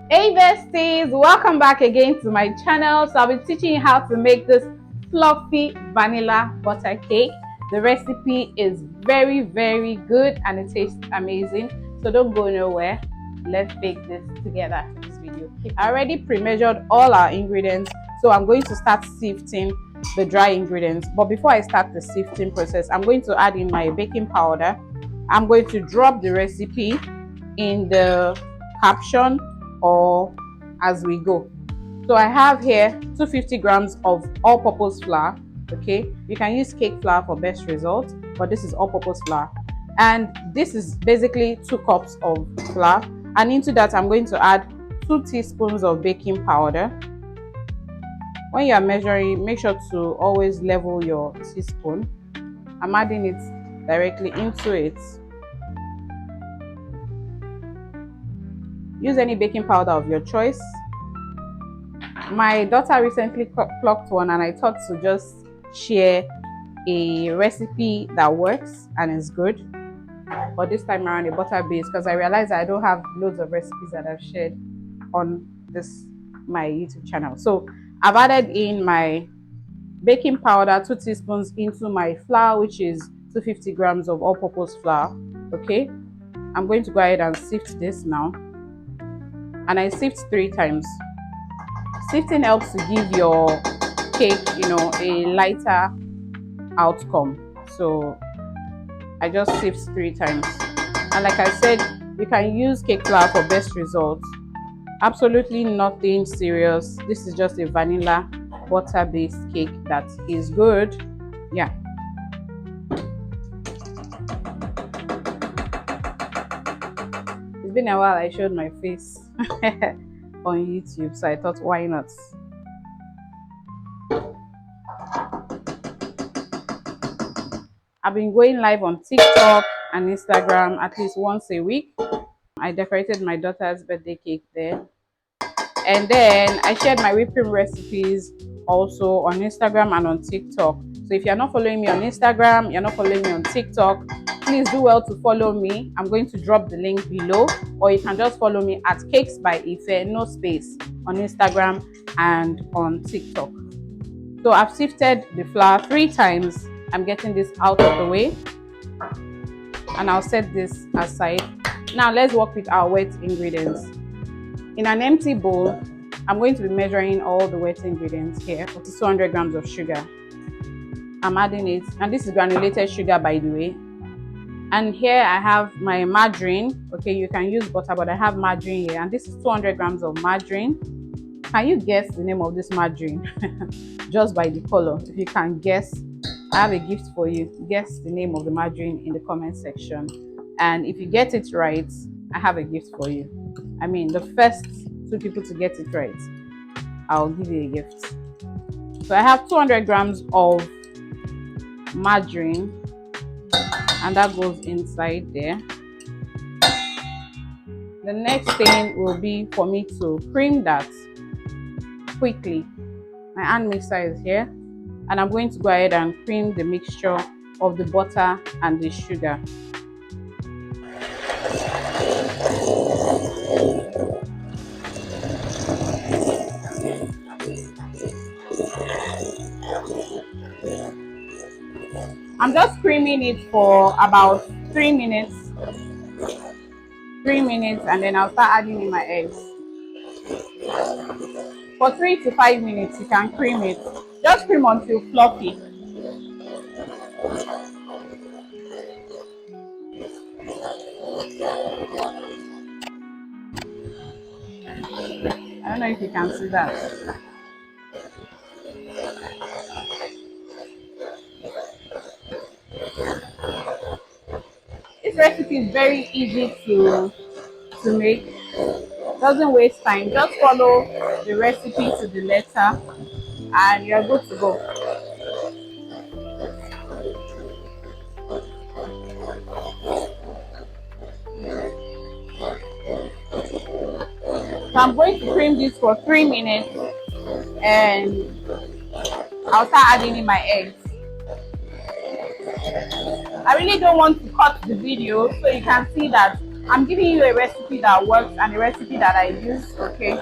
Hey besties, welcome back again to my channel. So I'll be teaching you how to make this fluffy vanilla butter cake. The recipe is very good and it tastes amazing. So don't go nowhere. Let's bake this together in this video. I already pre-measured all our ingredients, so I'm going to start sifting the dry ingredients. But before I start the sifting process, I'm going to add in my baking powder. I'm going to drop the recipe in the caption or as we go. So I have here 250 grams of all-purpose flour. Okay, you can use cake flour for best results, but this is all-purpose flour, and this is basically 2 cups of flour. And into that I'm going to add 2 teaspoons of baking powder. When you are measuring, make sure to always level your teaspoon. I'm adding it directly into it. Use any baking powder of your choice. My daughter recently clocked one and I thought to just share a recipe that works and is good, but this time around a butter base, because I realized I don't have loads of recipes that I've shared on my YouTube channel. So I've added in my baking powder, 2 teaspoons into my flour, which is 250 grams of all-purpose flour. Okay, I'm going to go ahead and sift this now, and I sift 3 times. Sifting helps to give your cake, a lighter outcome. So I just sift 3 times. And like I said, you can use cake flour for best results. Absolutely nothing serious. This is just a vanilla butter-based cake that is good. Yeah. It's been a while I showed my face on YouTube, so I thought, why not? I've been going live on TikTok and Instagram at least once a week. I decorated my daughter's birthday cake there. And then I shared my whipped cream recipes also on Instagram and on TikTok. So if you're not following me on Instagram, you're not following me on TikTok, please do well to follow me. I'm going to drop the link below, or you can just follow me at Cakes by Ife, no space, on Instagram and on TikTok. So I've sifted the flour 3 times. I'm getting this out of the way, and I'll set this aside. Now let's work with our wet ingredients. In an empty bowl, I'm going to be measuring all the wet ingredients here. 200 grams of sugar. I'm adding it, and this is granulated sugar, by the way. And here I have my margarine. Okay, you can use butter, but I have margarine here, and this is 200 grams of margarine. Can you guess the name of this margarine? Just by the color. If you can guess, I have a gift for you. Guess the name of the margarine in the comment section, and if you get it right, I have a gift for you. I mean, the first 2 people to get it right, I'll give you a gift. So I have 200 grams of margarine, and that goes inside there. The next thing will be for me to cream that quickly. My hand mixer is here, and I'm going to go ahead and cream the mixture of the butter and the sugar. I'm just creaming it for about 3 minutes. 3 minutes, and then I'll start adding in my eggs. For 3 to 5 minutes, you can cream it. Just cream until fluffy. I don't know if you can see that. This recipe is very easy to make. Doesn't waste time. Just follow the recipe to the letter and you're good to go. So I'm going to cream this for 3 minutes, and I'll start adding in my eggs. I really don't want to cut the video so you can see that I'm giving you a recipe that works and a recipe that I use, okay?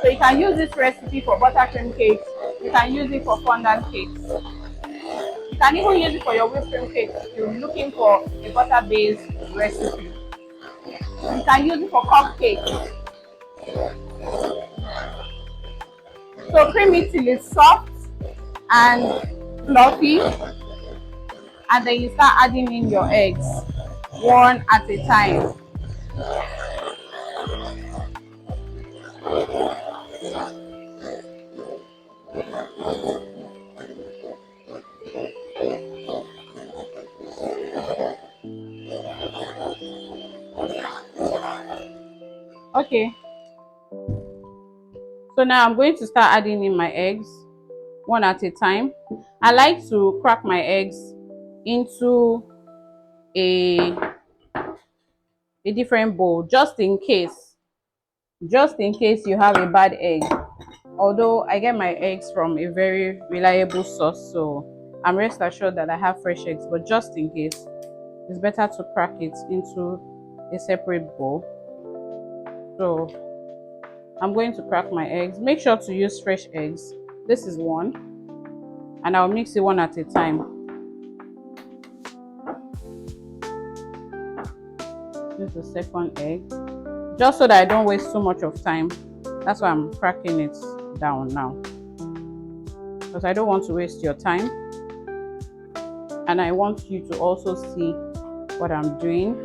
So you can use this recipe for buttercream cakes. You can use it for fondant cakes. You can even use it for your whipped cream cakes if you're looking for a butter-based recipe. You can use it for cupcakes. So cream it till it's soft and fluffy, and then you start adding in your eggs one at a time. Okay, so now I'm going to start adding in my eggs one at a time. I like to crack my eggs into a different bowl just in case you have a bad egg. Although I get my eggs from a very reliable source, so I'm rest assured that I have fresh eggs, but just in case, it's better to crack it into a separate bowl. So I'm going to crack my eggs. Make sure to use fresh eggs. This is one, and I'll mix it one at a time. This is the second egg, just so that I don't waste so much of time. That's why I'm cracking it down now, because I don't want to waste your time, and I want you to also see what I'm doing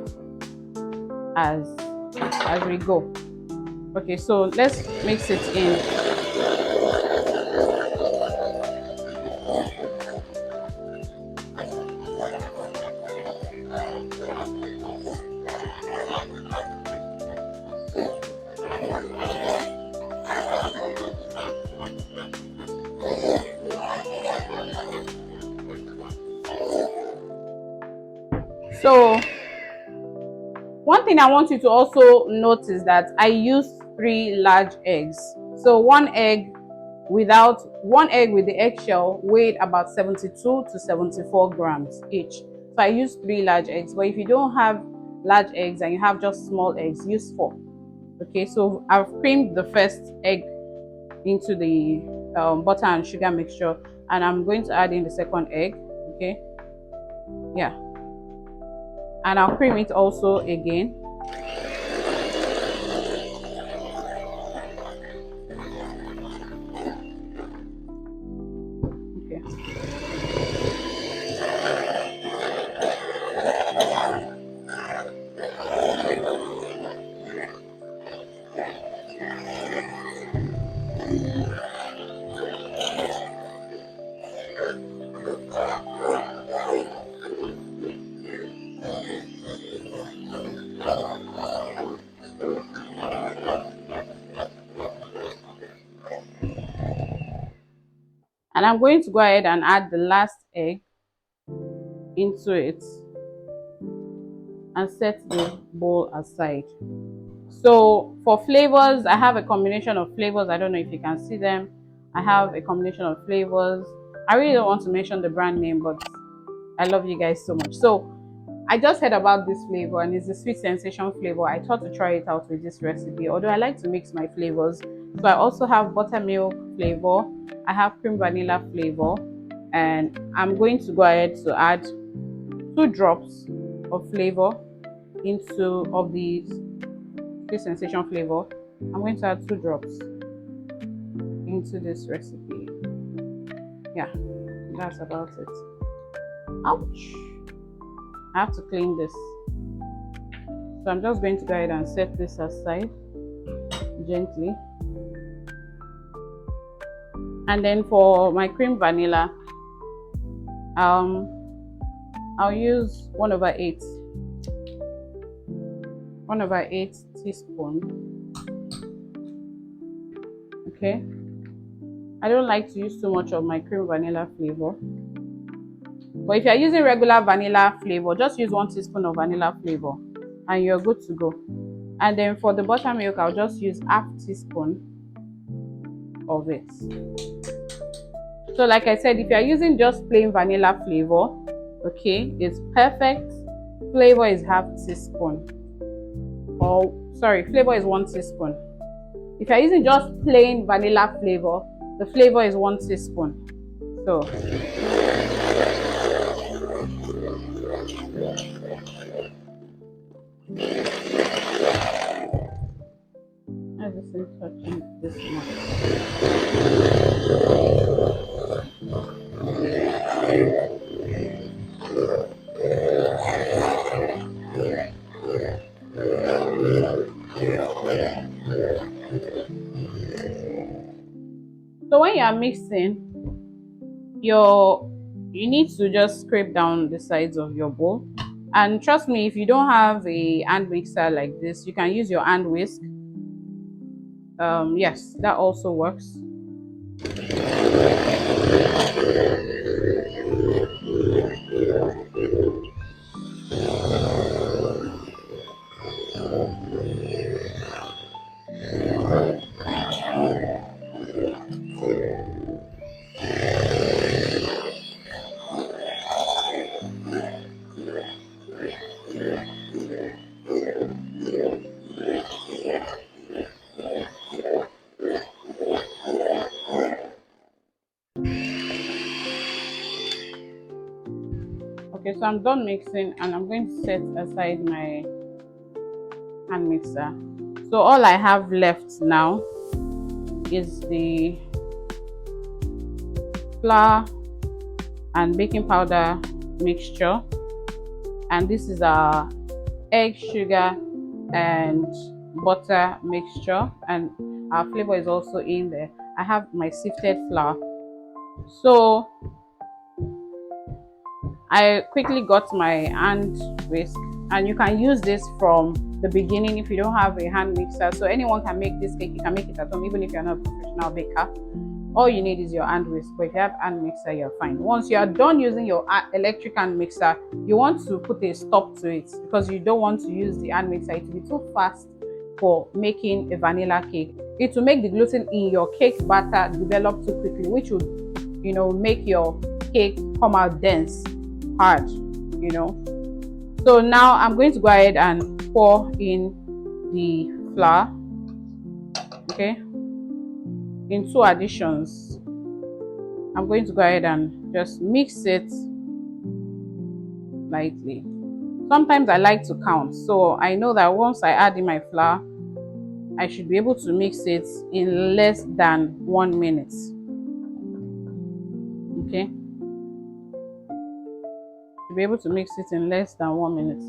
as we go. Okay, so let's mix it in. So one thing I want you to also notice that I used 3 large eggs. So one egg with the eggshell weighed about 72 to 74 grams each. So I used 3 large eggs, but if you don't have large eggs and you have just small eggs, use 4. Okay, so I've creamed the first egg into the butter and sugar mixture, and I'm going to add in the second egg. Okay, yeah, and I'll cream it also again. Okay. And I'm going to go ahead and add the last egg into it and set the bowl aside. So for flavors, I have a combination of flavors. I don't know if you can see them. I have a combination of flavors. I really don't want to mention the brand name, but I love you guys so much. So I just heard about this flavor, and it's the sweet sensation flavor. I thought to try it out with this recipe, although I like to mix my flavors. So I also have buttermilk flavor, I have cream vanilla flavor, and I'm going to go ahead to add 2 drops of flavor of the sweet sensation flavor. I'm going to add 2 drops into this recipe. Yeah, that's about it. Ouch! I have to clean this. So I'm just going to go ahead and set this aside gently. And then for my cream vanilla, I'll use 1/8 teaspoon. Okay, I don't like to use too much of my cream vanilla flavor, but if you're using regular vanilla flavor, just use 1 teaspoon of vanilla flavor and you're good to go. And then for the buttermilk, I'll just use 1/2 teaspoon of it. So like I said, if you're using just plain vanilla flavor, okay, it's perfect. Flavor is 1/2 teaspoon. or sorry, flavor is 1 teaspoon. If you're using just plain vanilla flavor, the flavor is 1 teaspoon. So I just touching this So when you are mixing, you need to just scrape down the sides of your bowl. And trust me, if you don't have a hand mixer like this, you can use your hand whisk. Yes, that also works. Okay, so I'm done mixing and I'm going to set aside my hand mixer. So all I have left now is the flour and baking powder mixture, and this is our egg, sugar and butter mixture, and our flavor is also in there. I have my sifted flour, so I quickly got my hand whisk, and you can use this from the beginning if you don't have a hand mixer. So anyone can make this cake. You can make it at home even if you're not a professional baker. All you need is your hand whisk, but if you have hand mixer, you're fine. Once you are done using your electric hand mixer, you want to put a stop to it because you don't want to use the hand mixer. It will be too fast for making a vanilla cake. It will make the gluten in your cake batter develop too quickly, which will make your cake come out dense, hard. So now I'm going to go ahead and pour in the flour, okay, in 2 additions. I'm going to go ahead and just mix it lightly. Sometimes I like to count, so I know that once I add in my flour, I should be able to mix it in less than 1 minute. Okay, be able to mix it in less than 1 minute.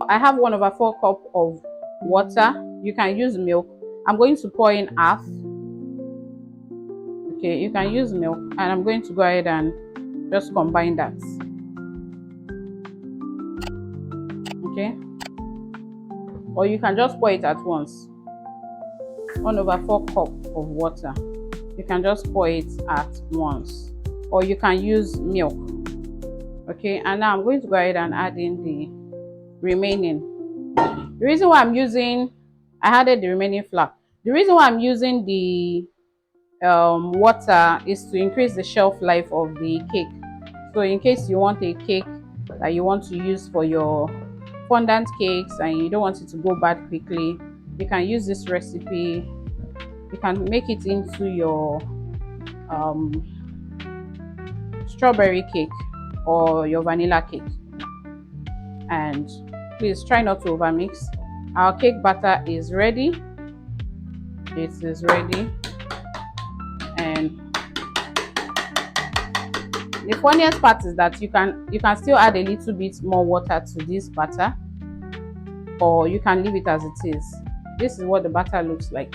I have 1/4 cup of water. You can use milk. I'm going to pour in half. Okay, you can use milk, and I'm going to go ahead and just combine that. Okay, or you can just pour it at once. 1/4 cup of water. You can just pour it at once, or you can use milk. Okay, and now I'm going to go ahead and add in the remaining. The reason why I added the remaining flour. The reason why I'm using the water is to increase the shelf life of the cake. So in case you want a cake that you want to use for your fondant cakes and you don't want it to go bad quickly, you can use this recipe. You can make it into your strawberry cake or your vanilla cake. And please try not to overmix. Our cake batter is ready. It is ready. And the funniest part is that you can still add a little bit more water to this batter, or you can leave it as it is. This is what the batter looks like.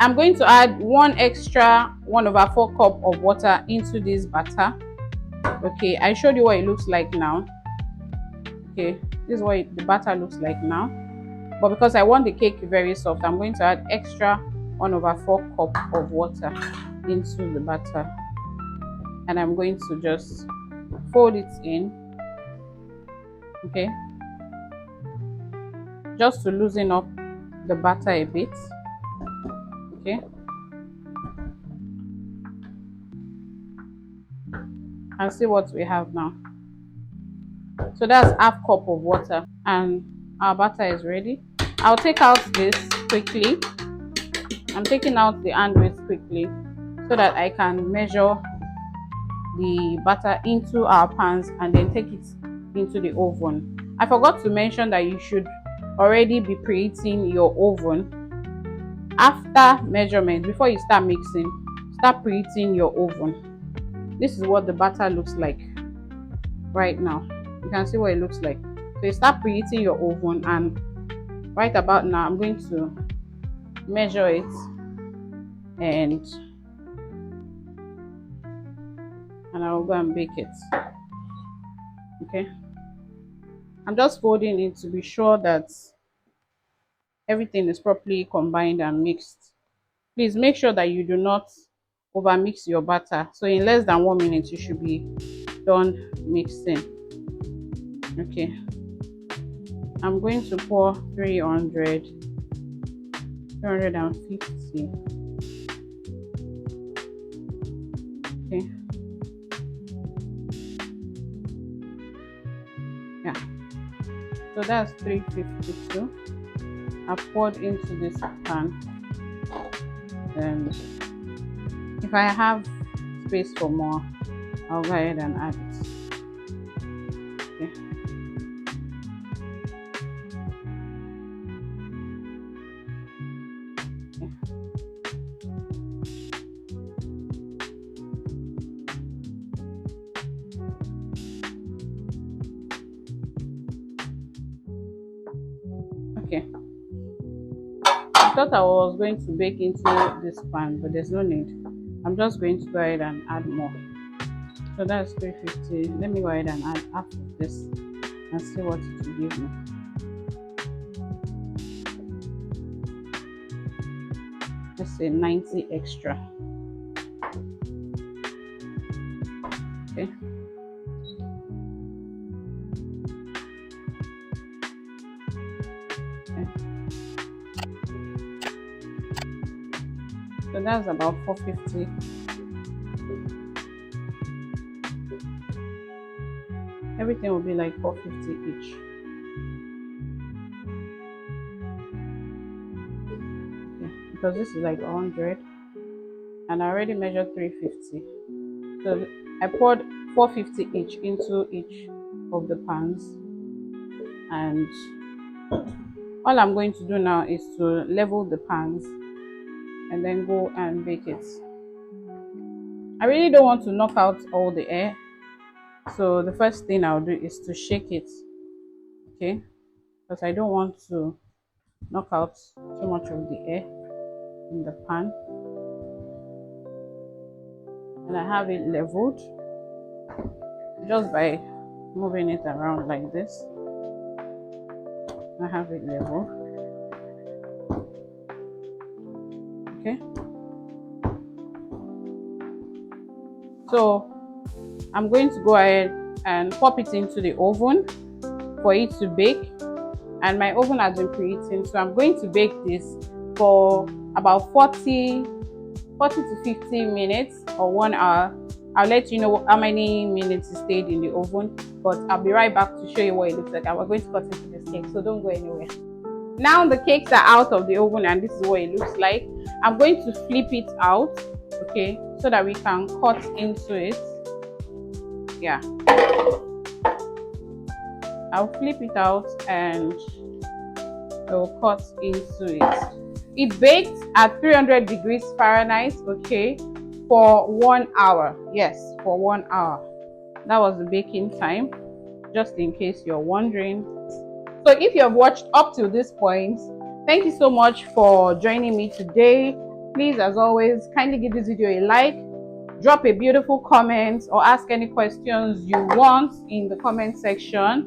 I'm going to add 1 extra 1/4 cup of water into this batter. Okay, I showed you what it looks like now. Okay, this is what the batter looks like now. But because I want the cake very soft, I'm going to add extra 1/4 cup of water into the batter, and I'm going to just fold it in. Okay, just to loosen up the batter a bit. Okay, and see what we have now. So that's 1/2 cup of water, and our batter is ready. I'll take out this quickly. I'm taking out the hand width quickly so that I can measure the butter into our pans and then take it into the oven. I forgot to mention that you should already be preheating your oven after measurement. Before you start mixing, start preheating your oven. This is what the batter looks like right now. You can see what it looks like. So you start preheating your oven, and right about now I'm going to measure it and I'll go and bake it. Okay, I'm just folding it to be sure that everything is properly combined and mixed. Please make sure that you do not over mix your batter. So in less than 1 minute you should be done mixing. Okay, I'm going to pour 350. Okay, yeah, so that's 352. I've poured into this pan, and if I have space for more, I'll go ahead and add it. Okay. Okay. I thought I was going to bake into this pan, but there's no need. I'm just going to go ahead and add more. So that's 350. Let me go ahead and add half of this and see what it will give me. Let's say 90 extra. Okay. So that's about 450. Everything will be like 450 each. Okay. Because this is like 100 and I already measured 350. So I poured 450 each into each of the pans, and all I'm going to do now is to level the pans and then go and bake it. I really don't want to knock out all the air, so the first thing I'll do is to shake it, okay, because I don't want to knock out too much of the air in the pan. And I have it leveled just by moving it around like this. I have it leveled. Okay, so I'm going to go ahead and pop it into the oven for it to bake, and my oven has been preheating, so I'm going to bake this for about 40 to 50 minutes or 1 hour. I'll let you know how many minutes it stayed in the oven, but I'll be right back to show you what it looks like. And we're going to cut into this cake, so don't go anywhere. Now the cakes are out of the oven and this is what it looks like. I'm going to flip it out, okay, so that we can cut into it. Yeah, I'll flip it out and I'll cut into it. It baked at 300 degrees Fahrenheit, okay, for 1 hour. Yes, for 1 hour. That was the baking time, just in case you're wondering. So if you have watched up to this point, thank you so much for joining me today. Please, as always, kindly give this video a like, drop a beautiful comment, or ask any questions you want in the comment section.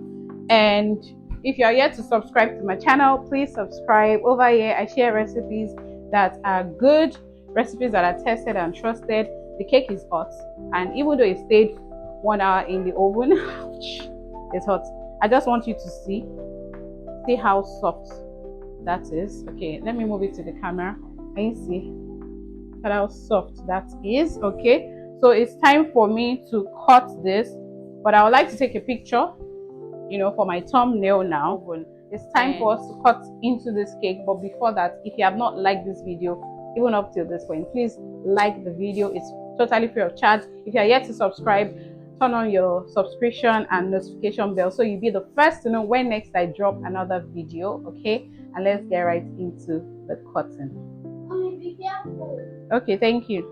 And if you are yet to subscribe to my channel, please subscribe. Over here I share recipes that are good, recipes that are tested and trusted. The cake is hot, and even though it stayed 1 hour in the oven, it's hot. I just want you to see how soft that is. Okay, let me move it to the camera. Can you see how soft that is? Okay, so it's time for me to cut this, but I would like to take a picture, you know, for my thumbnail now. it's time for us to cut into this cake. But before that, if you have not liked this video even up till this point, please like the video. It's totally free of charge. If you are yet to subscribe, turn on your subscription and notification bell so you'll be the first to know when next I drop another video. Okay, and let's get right into the cutting. Mommy, be careful. Okay, thank you.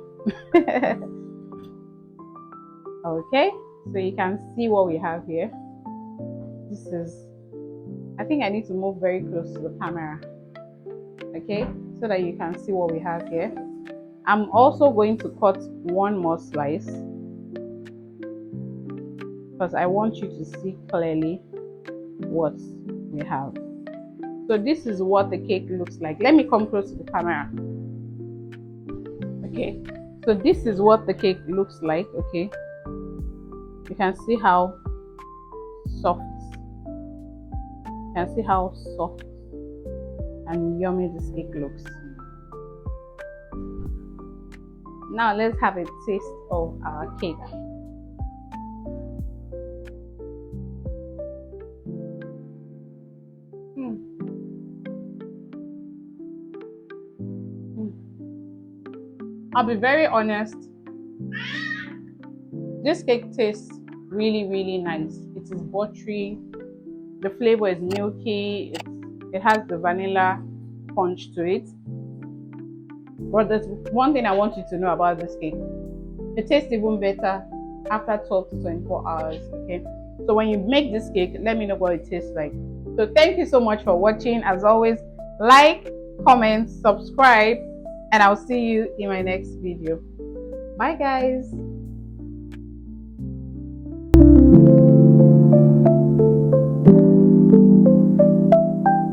Okay, so you can see what we have here. This is, I think I need to move very close to the camera, okay, so that you can see what we have here. I'm also going to cut one more slice because I want you to see clearly what we have. So this is what the cake looks like. Let me come close to the camera. Okay, so this is what the cake looks like. Okay, you can see how soft. You can see how soft and yummy this cake looks. Now let's have a taste of our cake. I'll be very honest, this cake tastes really nice. It is buttery, the flavor is milky, it has the vanilla punch to it. But there's one thing I want you to know about this cake: it tastes even better after 12 to 24 hours. Okay, so when you make this cake, let me know what it tastes like. So thank you so much for watching. As always, like, comment, subscribe, and I'll see you in my next video. Bye guys.